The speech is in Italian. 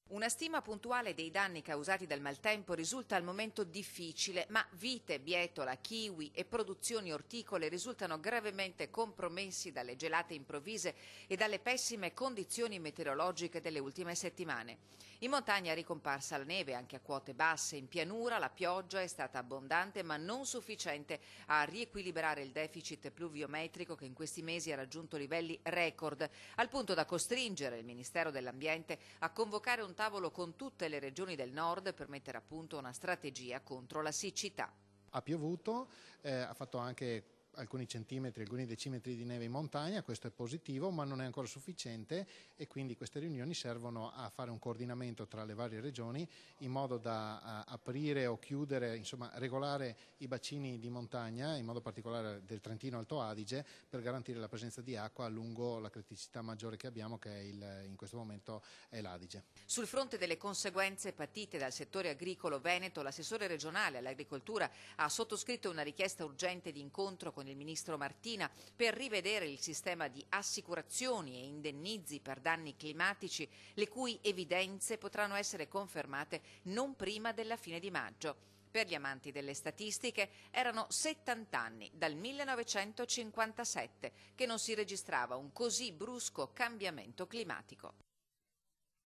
Una stima puntuale dei danni causati dal maltempo risulta al momento difficile, ma vite, bietola, kiwi e produzioni orticole risultano gravemente compromessi dalle gelate improvvise e dalle pessime condizioni meteorologiche delle ultime settimane. In montagna è ricomparsa la neve anche a quote basse, in pianura la pioggia è stata abbondante ma non sufficiente a riequilibrare il deficit pluviometrico che in questi mesi ha raggiunto livelli record, al punto da costringere il Ministero dell'Ambiente a convocare un tavolo con tutte le regioni del nord per mettere a punto una strategia contro la siccità. Ha piovuto, ha fatto anche alcuni centimetri, alcuni decimetri di neve in montagna, questo è positivo ma non è ancora sufficiente e quindi queste riunioni servono a fare un coordinamento tra le varie regioni in modo da aprire o chiudere, insomma regolare i bacini di montagna, in modo particolare del Trentino Alto Adige, per garantire la presenza di acqua lungo la criticità maggiore che abbiamo, che è in questo momento è l'Adige. Sul fronte delle conseguenze patite dal settore agricolo veneto, l'assessore regionale all'agricoltura ha sottoscritto una richiesta urgente di incontro con il ministro Martina per rivedere il sistema di assicurazioni e indennizi per danni climatici, le cui evidenze potranno essere confermate non prima della fine di maggio. Per gli amanti delle statistiche erano 70 anni, dal 1957, che non si registrava un così brusco cambiamento climatico.